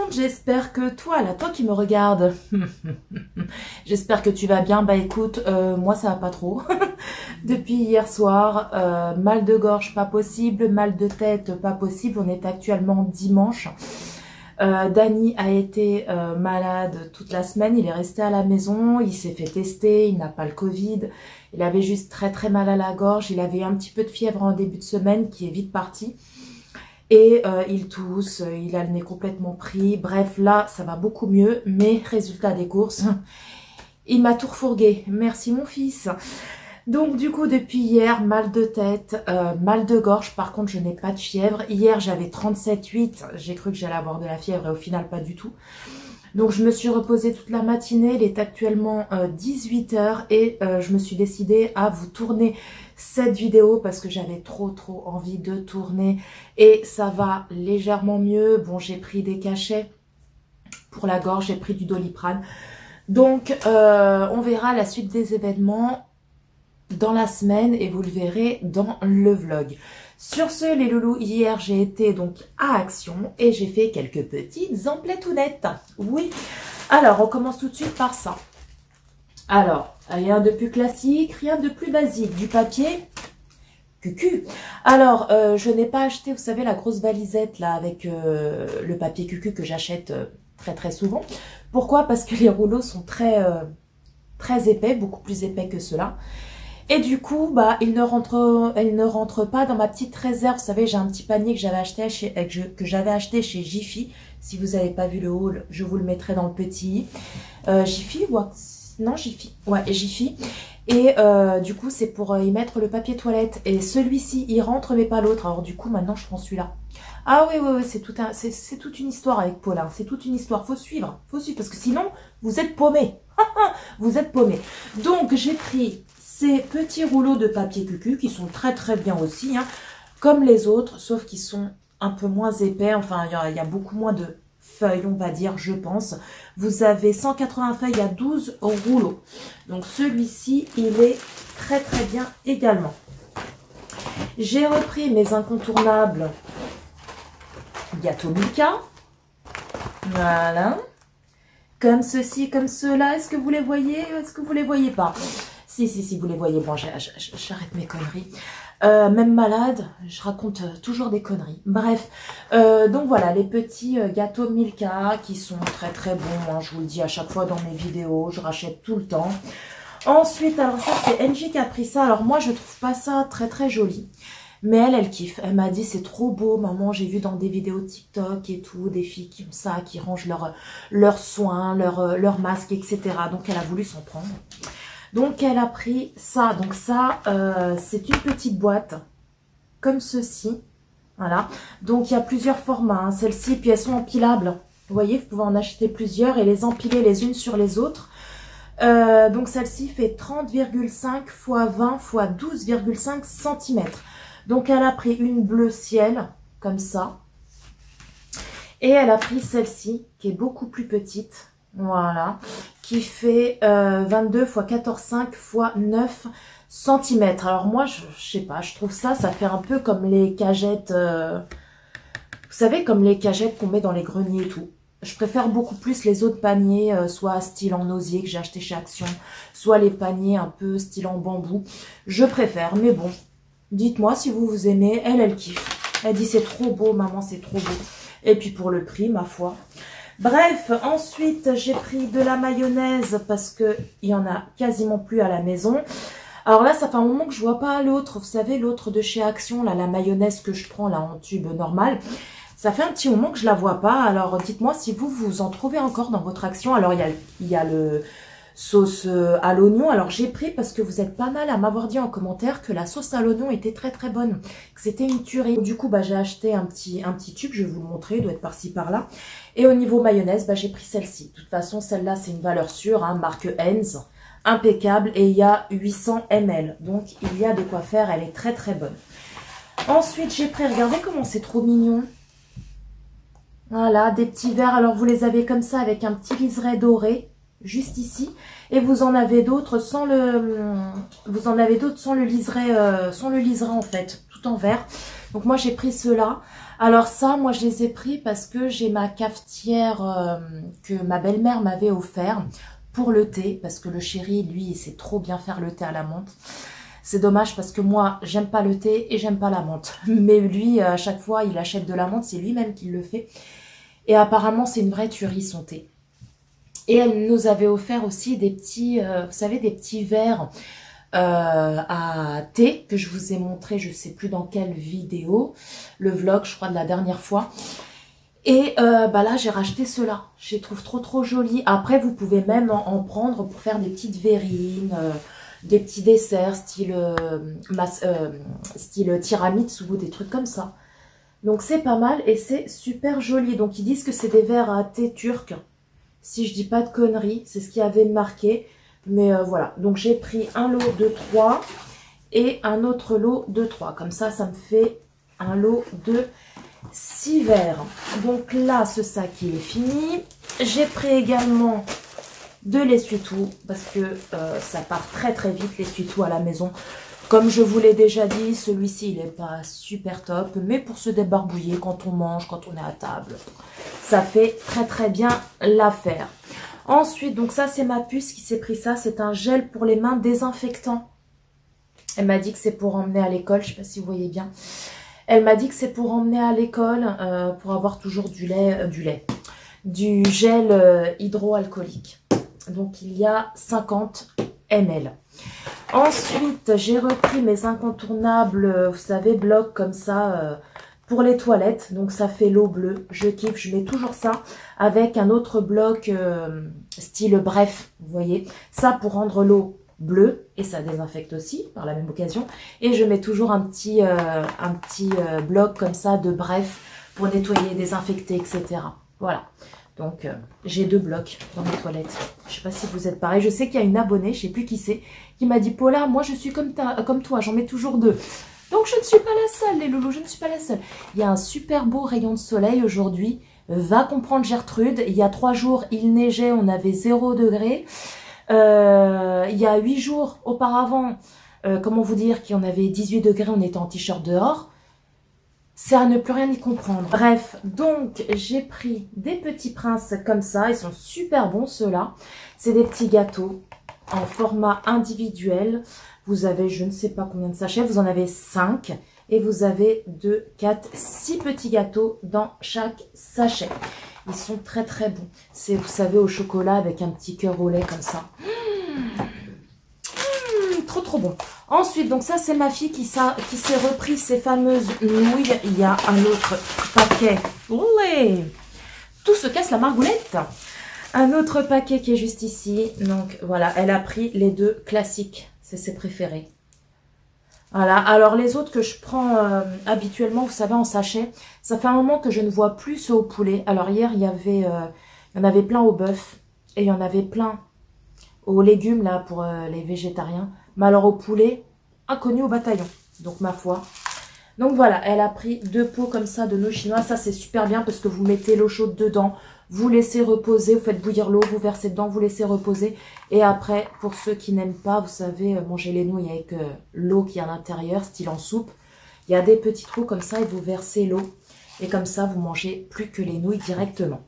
monde, j'espère que toi, là, toi qui me regardes, j'espère que tu vas bien. Bah écoute, moi ça va pas trop. Depuis hier soir, mal de gorge pas possible, mal de tête pas possible. On est actuellement dimanche. Dany a été malade toute la semaine, il est resté à la maison, il s'est fait tester, il n'a pas le Covid. Il avait juste très très mal à la gorge, il avait un petit peu de fièvre en début de semaine qui est vite partie. Et il tousse, il a le nez complètement pris. Bref, là, ça va beaucoup mieux. Mais résultat des courses, il m'a tout refourgué. Merci mon fils. Donc du coup, depuis hier, mal de tête, mal de gorge. Par contre, je n'ai pas de fièvre. Hier, j'avais 37,8. J'ai cru que j'allais avoir de la fièvre et au final, pas du tout. Donc je me suis reposée toute la matinée. Il est actuellement 18 h et je me suis décidée à vous tourner cette vidéo parce que j'avais trop envie de tourner et ça va légèrement mieux. Bon, j'ai pris des cachets pour la gorge, j'ai pris du Doliprane. Donc on verra la suite des événements dans la semaine et vous le verrez dans le vlog. Sur ce, les loulous, hier j'ai été donc à Action et j'ai fait quelques petites emplettounettes. Oui, alors on commence tout de suite par ça. Alors, rien de plus classique, rien de plus basique. Du papier cucu. Alors, je n'ai pas acheté, vous savez, la grosse valisette là avec le papier cucu que j'achète très souvent. Pourquoi? Parce que les rouleaux sont très épais, beaucoup plus épais que ceux-là. Et du coup, bah, ils ne rentrent pas dans ma petite réserve. Vous savez, j'ai un petit panier que j'avais acheté chez Jiffy. Si vous n'avez pas vu le haul, je vous le mettrai dans le petit. Jiffy ou non, Jiffy. Ouais, Jiffy. Et du coup, c'est pour y mettre le papier toilette. Et celui-ci, il rentre, mais pas l'autre. Alors du coup, maintenant, je prends celui-là. Ah oui, c'est toute une histoire avec Paulin. C'est toute une histoire. Faut suivre, parce que sinon, vous êtes paumé. Vous êtes paumé. Donc, j'ai pris ces petits rouleaux de papier cucu qui sont très bien aussi, hein, comme les autres, sauf qu'ils sont un peu moins épais. Enfin, il y a beaucoup moins de feuilles, on va dire, je pense. Vous avez 180 feuilles à 12 rouleaux. Donc celui-ci, il est très bien également. J'ai repris mes incontournables gâteau Milka. Voilà. Comme ceci, comme cela. Est-ce que vous les voyez? Est-ce que vous les voyez pas? Si, vous les voyez. Bon, j'arrête mes conneries. Même malade, je raconte toujours des conneries. Bref, donc voilà, les petits gâteaux Milka qui sont très bons. Hein, je vous le dis à chaque fois dans mes vidéos, je rachète tout le temps. Ensuite, alors ça, c'est Angie qui a pris ça. Alors moi, je trouve pas ça très joli. Mais elle kiffe. Elle m'a dit, c'est trop beau, maman. J'ai vu dans des vidéos TikTok et tout, des filles qui ont ça, qui rangent leurs soins, leurs masques, etc. Donc, elle a voulu s'en prendre. Donc, elle a pris ça. Donc, ça, c'est une petite boîte comme ceci. Voilà. Donc, il y a plusieurs formats. Hein. Celles-ci, puis elles sont empilables. Vous voyez, vous pouvez en acheter plusieurs et les empiler les unes sur les autres. Donc, celle-ci fait 30,5 x 20 x 12,5 cm. Donc, elle a pris une bleu ciel, comme ça. Et elle a pris celle-ci, qui est beaucoup plus petite. Voilà, qui fait 22 x 14,5 x 9 cm. Alors moi, je sais pas, je trouve ça fait un peu comme les cagettes, vous savez, comme les cagettes qu'on met dans les greniers et tout. Je préfère beaucoup plus les autres paniers, soit style en osier que j'ai acheté chez Action, soit les paniers un peu style en bambou. Je préfère, mais bon, dites-moi si vous aimez. Elle kiffe. Elle dit c'est trop beau, maman, c'est trop beau. Et puis pour le prix, ma foi. Bref, ensuite, j'ai pris de la mayonnaise parce qu'il y en a quasiment plus à la maison. Alors là, ça fait un moment que je vois pas l'autre. Vous savez, l'autre de chez Action, là, la mayonnaise que je prends là en tube normal. Ça fait un petit moment que je la vois pas. Alors, dites-moi si vous en trouvez encore dans votre Action. Alors, il y a le sauce à l'oignon. Alors, j'ai pris parce que vous êtes pas mal à m'avoir dit en commentaire que la sauce à l'oignon était très bonne. Que c'était une tuerie. Du coup, bah, j'ai acheté un petit tube. Je vais vous le montrer. Il doit être par-ci, par-là. Et au niveau mayonnaise, bah, j'ai pris celle-ci. De toute façon, celle-là, c'est une valeur sûre. Hein, marque Heinz. Impeccable. Et il y a 800 ml. Donc, il y a de quoi faire. Elle est très bonne. Ensuite, j'ai pris, regardez comment c'est trop mignon. Voilà, des petits verres. Alors, vous les avez comme ça avec un petit liseré doré. juste ici. Et vous en avez d'autres sans le liseré en fait, tout en vert. Donc moi j'ai pris ceux-là. Alors ça, moi je les ai pris parce que j'ai ma cafetière que ma belle-mère m'avait offert pour le thé. Parce que le chéri, lui, il sait trop bien faire le thé à la menthe. C'est dommage parce que moi, j'aime pas le thé et j'aime pas la menthe. Mais lui, à chaque fois, il achète de la menthe, c'est lui-même qui le fait. Et apparemment, c'est une vraie tuerie son thé. Et elle nous avait offert aussi des petits, vous savez, des petits verres à thé que je vous ai montré, je sais plus dans quelle vidéo, le vlog, je crois, de la dernière fois. Et bah là, j'ai racheté ceux-là. Je les trouve trop jolis. Après, vous pouvez même en prendre pour faire des petites verrines, des petits desserts, style tiramisu ou des trucs comme ça. Donc, c'est pas mal et c'est super joli. Donc, ils disent que c'est des verres à thé turc. Si je dis pas de conneries, c'est ce qu'il y avait de marqué. Mais voilà, donc j'ai pris un lot de 3 et un autre lot de 3. Comme ça, ça me fait un lot de 6 verres. Donc là, ce sac, il est fini. J'ai pris également de l'essuie-tout parce que ça part très vite l'essuie-tout à la maison. Comme je vous l'ai déjà dit, celui-ci, il n'est pas super top. Mais pour se débarbouiller quand on mange, quand on est à table, ça fait très bien l'affaire. Ensuite, donc ça, c'est ma puce qui s'est pris ça. C'est un gel pour les mains désinfectant. Elle m'a dit que c'est pour emmener à l'école. Je ne sais pas si vous voyez bien. Elle m'a dit que c'est pour emmener à l'école pour avoir toujours du gel hydroalcoolique. Donc, il y a 50 ml. Ensuite, j'ai repris mes incontournables, vous savez, blocs comme ça pour les toilettes. Donc, ça fait l'eau bleue. Je kiffe, je mets toujours ça avec un autre bloc style bref, vous voyez. Ça pour rendre l'eau bleue et ça désinfecte aussi par la même occasion. Et je mets toujours un petit bloc comme ça de bref pour nettoyer, désinfecter, etc. Voilà. Donc, j'ai 2 blocs dans mes toilettes. Je ne sais pas si vous êtes pareil. Je sais qu'il y a une abonnée, je ne sais plus qui c'est, qui m'a dit « Paula, moi je suis comme toi, j'en mets toujours 2. » Donc, je ne suis pas la seule, les loulous, je ne suis pas la seule. Il y a un super beau rayon de soleil aujourd'hui. Va comprendre Gertrude. Il y a 3 jours, il neigeait, on avait 0 degré. Il y a 8 jours auparavant, comment vous dire, qu'on avait 18 degrés, on était en t-shirt dehors. C'est à ne plus rien y comprendre. Bref, donc j'ai pris des petits princes comme ça. Ils sont super bons ceux-là. C'est des petits gâteaux en format individuel. Vous avez je ne sais pas combien de sachets. Vous en avez 5. Et vous avez 2, 4, 6 petits gâteaux dans chaque sachet. Ils sont très bons. C'est, vous savez, au chocolat avec un petit cœur au lait comme ça. Trop bon. Ensuite, donc ça, c'est ma fille qui s'est repris ces fameuses nouilles. Il y a un autre paquet. Olé! Tout se casse la margoulette. Un autre paquet qui est juste ici. Donc, voilà, elle a pris les 2 classiques. C'est ses préférés. Voilà, alors les autres que je prends habituellement, vous savez, en sachet, ça fait un moment que je ne vois plus ceux au poulet. Alors hier, il y en avait plein au bœuf et il y en avait plein aux légumes, là, pour les végétariens. Mais alors au poulet, inconnu au bataillon. Donc ma foi. Donc voilà, elle a pris 2 pots comme ça de nouilles chinoises. Ça, c'est super bien parce que vous mettez l'eau chaude dedans. Vous laissez reposer, vous faites bouillir l'eau, vous versez dedans, vous laissez reposer. Et après, pour ceux qui n'aiment pas, vous savez, manger les nouilles avec l'eau qui est à l'intérieur, style en soupe. Il y a des petits trous comme ça et vous versez l'eau. Et comme ça, vous mangez plus que les nouilles directement.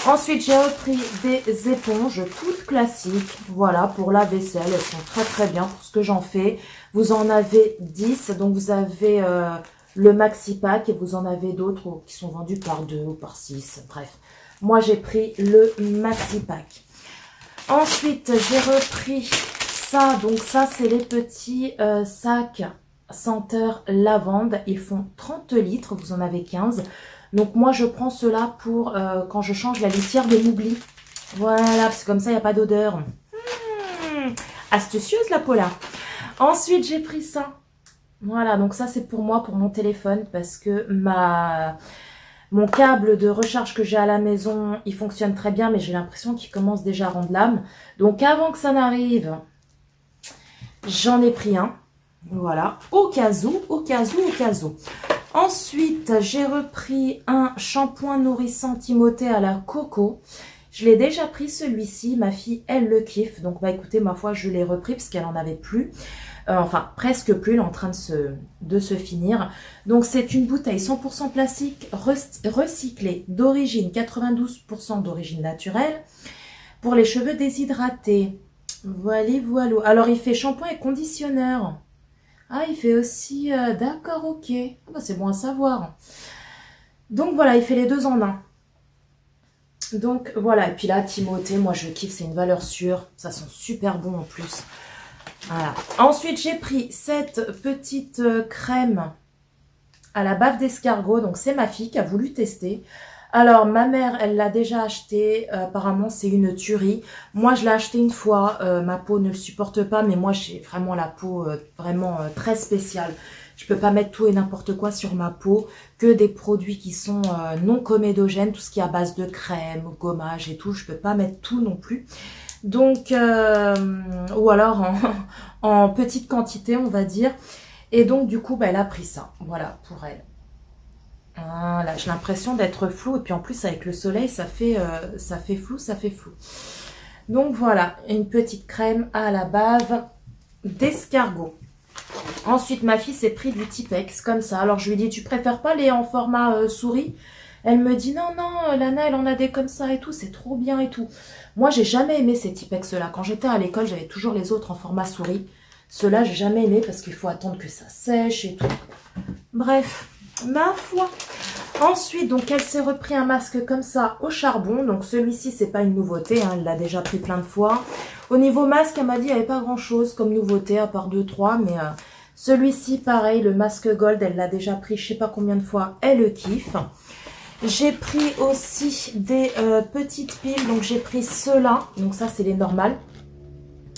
Ensuite, j'ai repris des éponges toutes classiques. Voilà, pour la vaisselle. Elles sont très bien pour ce que j'en fais. Vous en avez 10. Donc, vous avez le maxi pack et vous en avez d'autres qui sont vendus par 2 ou par 6. Bref, moi, j'ai pris le maxi pack. Ensuite, j'ai repris ça. Donc, ça, c'est les petits sacs senteur lavande. Ils font 30 litres. Vous en avez 15. Donc, moi, je prends cela pour quand je change la litière de Mougli. Voilà, parce que comme ça, il n'y a pas d'odeur. Astucieuse, la Paula. Ensuite, j'ai pris ça. Voilà, donc ça, c'est pour moi, pour mon téléphone, parce que mon câble de recharge que j'ai à la maison, il fonctionne très bien, mais j'ai l'impression qu'il commence déjà à rendre l'âme. Donc, avant que ça n'arrive, j'en ai pris un. Voilà, au cas où. Ensuite, j'ai repris un shampoing nourrissant Timothée à la coco. Je l'ai déjà pris celui-ci, ma fille, elle le kiffe. Donc, bah écoutez, ma foi, je l'ai repris parce qu'elle en avait plus. Enfin, presque plus, elle est en train de se finir. Donc, c'est une bouteille 100% plastique recyclée d'origine, 92% d'origine naturelle, pour les cheveux déshydratés. Voilà, voilà. Alors, il fait shampoing et conditionneur. Ah, il fait aussi... D'accord, ok. Ah, bah, c'est bon à savoir. Donc, voilà, il fait les deux en un. Donc, voilà. Et puis là, Timothée, moi, je kiffe. C'est une valeur sûre. Ça sent super bon en plus. Voilà. Ensuite, j'ai pris cette petite crème à la bave d'escargot. Donc, c'est ma fille qui a voulu tester. Alors, ma mère, elle l'a déjà acheté. Apparemment, c'est une tuerie. Moi, je l'ai acheté une fois. Ma peau ne le supporte pas. Mais moi, j'ai vraiment la peau vraiment très spéciale. Je peux pas mettre tout et n'importe quoi sur ma peau. Que des produits qui sont non comédogènes. Tout ce qui est à base de crème, gommage et tout. Je peux pas mettre tout non plus. Donc, ou alors en petite quantité, on va dire. Et donc, du coup, bah, elle a pris ça. Voilà, pour elle. Voilà, j'ai l'impression d'être floue. Et puis, en plus, avec le soleil, ça fait flou, ça fait flou. Donc, voilà, une petite crème à la bave d'escargot. Ensuite, ma fille s'est pris du Tipex, comme ça. Alors, je lui ai dit, tu préfères pas les en format souris? Elle me dit, non, non, Lana, elle en a des comme ça et tout, c'est trop bien et tout. Moi, j'ai jamais aimé ces Tipex-là. Quand j'étais à l'école, j'avais toujours les autres en format souris. Ceux-là, j'ai jamais aimé parce qu'il faut attendre que ça sèche et tout. Bref, ma foi. Ensuite, donc, elle s'est repris un masque comme ça au charbon. Donc, celui-ci, c'est pas une nouveauté. Hein, elle l'a déjà pris plein de fois. Au niveau masque, elle m'a dit, il n'y avait pas grand-chose comme nouveauté, à part 2-3. Mais celui-ci, pareil, le masque gold, elle l'a déjà pris je sais pas combien de fois. Elle le kiffe. J'ai pris aussi des petites piles. Donc, j'ai pris ceux-là. Donc, ça, c'est les normales.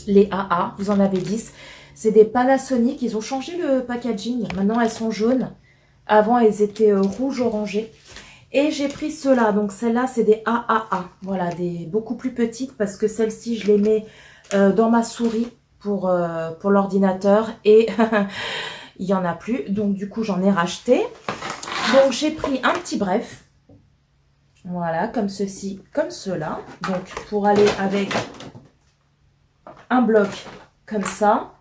Les AA. Vous en avez 10. C'est des Panasonic. Ils ont changé le packaging. Maintenant, elles sont jaunes. Avant, elles étaient rouge-orangé. Et j'ai pris ceux-là. Donc, celles-là, c'est des AAA. Voilà, des beaucoup plus petites. Parce que celles-ci, je les mets dans ma souris pour l'ordinateur. Et il n'y en a plus. Donc, du coup, j'en ai racheté. Donc, j'ai pris un petit bref. Voilà, comme ceci, comme cela. Donc, pour aller avec un bloc comme ça.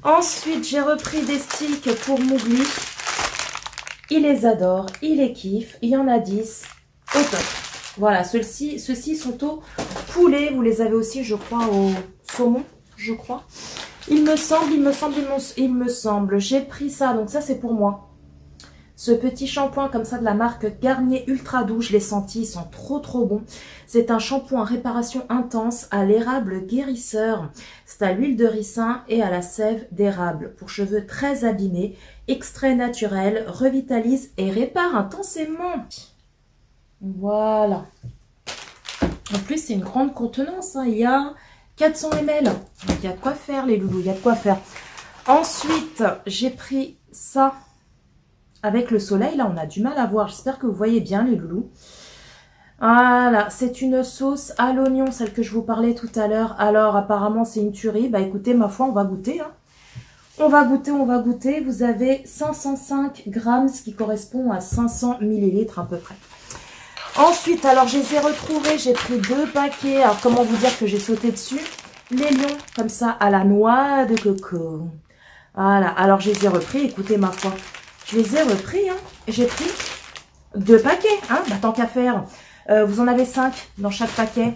Ensuite, j'ai repris des sticks pour Mowgli. Il les adore, il les kiffe. Il y en a 10 au top. Voilà, ceux-ci sont au poulet. Vous les avez aussi, je crois, au saumon, je crois. Il me semble. J'ai pris ça, donc ça, c'est pour moi. Ce petit shampoing comme ça de la marque Garnier Ultra Doux, je l'ai senti, ils sont trop bons. C'est un shampoing réparation intense à l'érable guérisseur. C'est à l'huile de ricin et à la sève d'érable. Pour cheveux très abîmés, extrait naturel, revitalise et répare intensément. Voilà. En plus, c'est une grande contenance, hein. Il y a 400 ml. Il y a de quoi faire les loulous, il y a de quoi faire. Ensuite, j'ai pris ça. Avec le soleil, là, on a du mal à voir. J'espère que vous voyez bien, les loulous. Voilà, c'est une sauce à l'oignon, celle que je vous parlais tout à l'heure. Alors, apparemment, c'est une tuerie. Bah, écoutez, ma foi, on va goûter. Hein. On va goûter. Vous avez 505 grammes, ce qui correspond à 500 millilitres à peu près. Ensuite, alors, je les ai retrouvés. J'ai pris 2 paquets. Alors, comment vous dire que j'ai sauté dessus? Les lions, comme ça, à la noix de coco. Voilà, alors, je les ai repris. Écoutez, ma foi. Je les ai repris, hein. J'ai pris 2 paquets, hein. Bah, tant qu'à faire. Vous en avez 5 dans chaque paquet.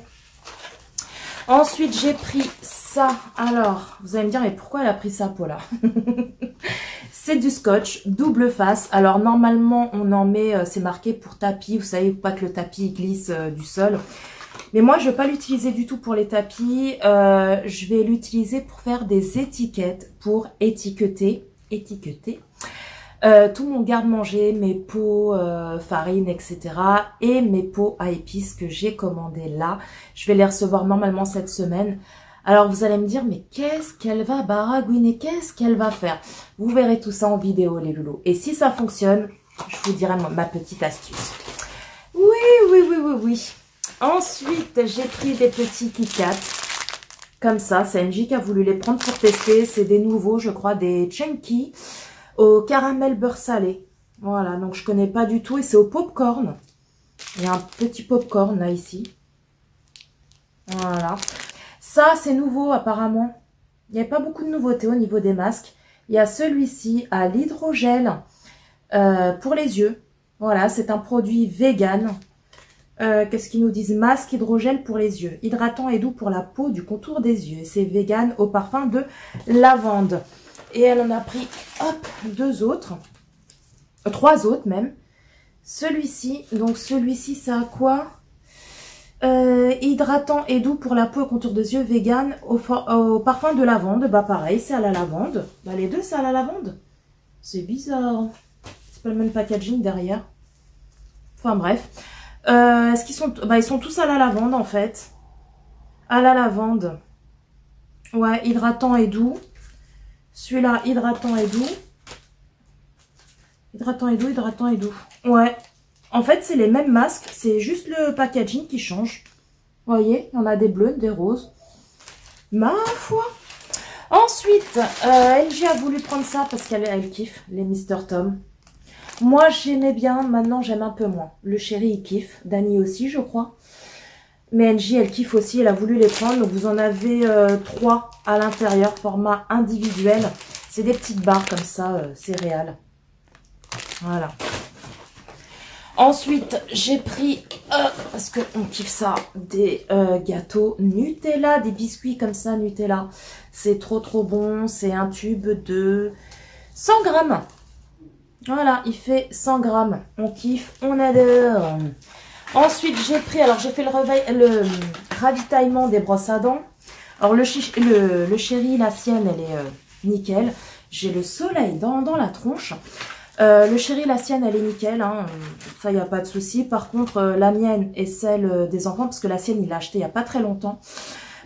Ensuite, j'ai pris ça. Alors, vous allez me dire, mais pourquoi elle a pris ça, Paula? C'est du scotch, double face. Alors, normalement, on en met, c'est marqué pour tapis. Vous savez, pas que le tapis glisse du sol. Mais moi, je ne vais pas l'utiliser du tout pour les tapis. Je vais l'utiliser pour faire des étiquettes, pour étiqueter. Tout mon garde-manger, mes pots farine, etc. Et mes pots à épices que j'ai commandés là. Je vais les recevoir normalement cette semaine. Alors vous allez me dire, mais qu'est-ce qu'elle va baragouiner? Qu'est-ce qu'elle va faire? Vous verrez tout ça en vidéo, les loulous. Et si ça fonctionne, je vous dirai ma petite astuce. Oui. Ensuite, j'ai pris des petits Kit Kat. Comme ça, c'est NJ qui a voulu les prendre pour tester. C'est des nouveaux, je crois, des Chunky. Au caramel beurre salé. Voilà, donc je connais pas du tout. Et c'est au popcorn. Il y a un petit popcorn là, ici. Voilà. Ça, c'est nouveau apparemment. Il n'y a pas beaucoup de nouveautés au niveau des masques. Il y a celui-ci à l'hydrogel pour les yeux. Voilà, c'est un produit vegan. Qu'est-ce qu'ils nous disent? Masque hydrogel pour les yeux. Hydratant et doux pour la peau du contour des yeux. C'est vegan au parfum de lavande. Et elle en a pris, hop, 2 autres. 3 autres même. Celui-ci, donc celui-ci, ça a quoi? Hydratant et doux pour la peau et contour des yeux, vegan au parfum de lavande. Bah pareil, c'est à la lavande. Bah les deux, c'est à la lavande. C'est bizarre. C'est pas le même packaging derrière. Enfin bref. Est-ce qu'ils sont... Bah ils sont tous à la lavande en fait. À la lavande. Ouais, hydratant et doux. Celui-là, hydratant et doux. Hydratant et doux, hydratant et doux. Ouais. En fait, c'est les mêmes masques. C'est juste le packaging qui change. Vous voyez, il y en a des bleus, des roses. Ma foi. Ensuite, LG a voulu prendre ça parce qu'elle kiffe les Mr. Tom. Moi, j'aimais bien. Maintenant, j'aime un peu moins. Le chéri, il kiffe. Dani aussi, je crois. Mais LG, elle kiffe aussi. Elle a voulu les prendre. Donc, vous en avez 3 à l'intérieur, format individuel. C'est des petites barres comme ça, céréales. Voilà. Ensuite, j'ai pris, parce qu'on kiffe ça, des gâteaux Nutella, des biscuits comme ça, Nutella. C'est trop bon. C'est un tube de 100 grammes. Voilà, il fait 100 grammes. On kiffe, on adore. Ensuite, j'ai pris, alors j'ai fait le ravitaillement des brosses à dents. Alors le chéri, la sienne, elle est nickel. J'ai le soleil dans la tronche. Le chéri, la sienne, elle est nickel. Hein. Ça, il n'y a pas de souci. Par contre, la mienne et celle des enfants, parce que la sienne, il l'a acheté il n'y a pas très longtemps.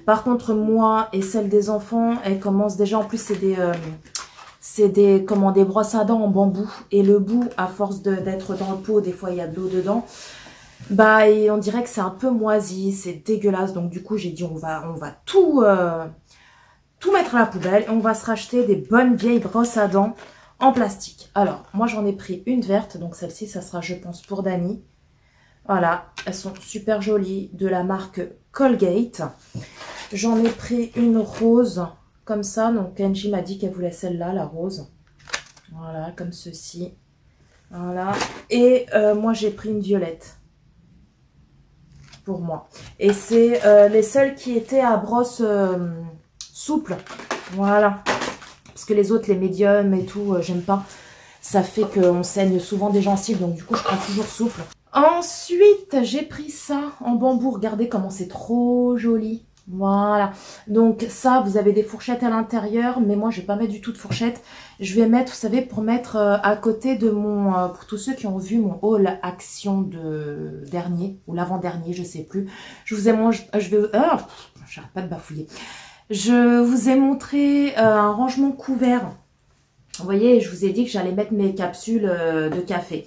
Par contre, moi et celle des enfants, elle commence déjà, en plus, c'est des brosses à dents en bambou. Et le bout, à force d'être dans le pot, des fois, il y a de l'eau dedans. Bah, et on dirait que c'est un peu moisi, c'est dégueulasse. Donc, du coup, j'ai dit, on va tout mettre à la poubelle. Et on va se racheter des bonnes vieilles brosses à dents en plastique. Alors, moi, j'en ai pris une verte. Donc, celle-ci, ça sera, je pense, pour Dani. Voilà, elles sont super jolies. De la marque Colgate. J'en ai pris une rose, comme ça. Donc, Kenji m'a dit qu'elle voulait celle-là, la rose. Voilà, comme ceci. Voilà. Et moi, j'ai pris une violette. Pour moi. Et c'est les seules qui étaient à brosse souple. Voilà. Parce que les autres, les médiums et tout, j'aime pas. Ça fait qu'on saigne souvent des gencives. Donc, du coup, je prends toujours souple. Ensuite, j'ai pris ça en bambou. Regardez comment c'est trop joli. Voilà. Donc, ça, vous avez des fourchettes à l'intérieur. Mais moi, je vais pas mettre du tout de fourchette. Je vais mettre, vous savez, pour mettre à côté de mon... pour tous ceux qui ont vu mon haul action de dernier. Ou l'avant-dernier, je sais plus. Je vous ai j'arrête pas de bafouiller. Je vous ai montré un rangement couvert. Vous voyez, je vous ai dit que j'allais mettre mes capsules de café.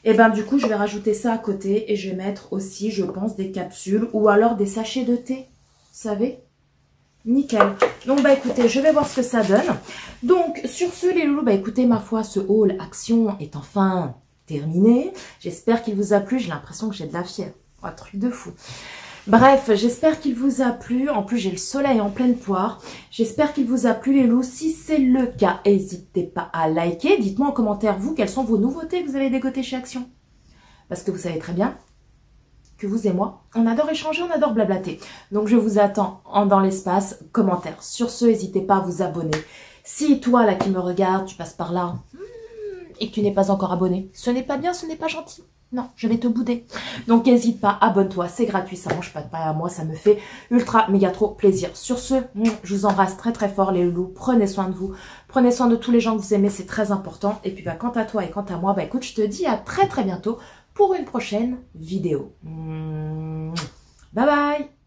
Et ben du coup, je vais rajouter ça à côté. Et je vais mettre aussi, je pense, des capsules. Ou alors des sachets de thé. Vous savez? Nickel. Donc, bah écoutez, je vais voir ce que ça donne. Donc, sur ce, les loulous, bah écoutez, ma foi, ce haul action est enfin terminé. J'espère qu'il vous a plu. J'ai l'impression que j'ai de la fièvre. Oh, truc de fou. Bref, j'espère qu'il vous a plu. En plus, j'ai le soleil en pleine poire. J'espère qu'il vous a plu, les loups. Si c'est le cas, n'hésitez pas à liker. Dites-moi en commentaire, vous, quelles sont vos nouveautés que vous avez dégotées chez Action. Parce que vous savez très bien que vous et moi, on adore échanger, on adore blablater. Donc, je vous attends dans l'espace commentaire. Sur ce, n'hésitez pas à vous abonner. Si toi, là, qui me regarde, tu passes par là et que tu n'es pas encore abonné, ce n'est pas bien, ce n'est pas gentil. Non, je vais te bouder. Donc, n'hésite pas, abonne-toi, c'est gratuit, ça mange pas de pain à moi, ça me fait ultra, méga trop plaisir. Sur ce, je vous embrasse très très fort les loups, prenez soin de vous, prenez soin de tous les gens que vous aimez, c'est très important. Et puis, bah, quant à toi et quant à moi, bah, écoute, je te dis à très très bientôt pour une prochaine vidéo. Bye bye!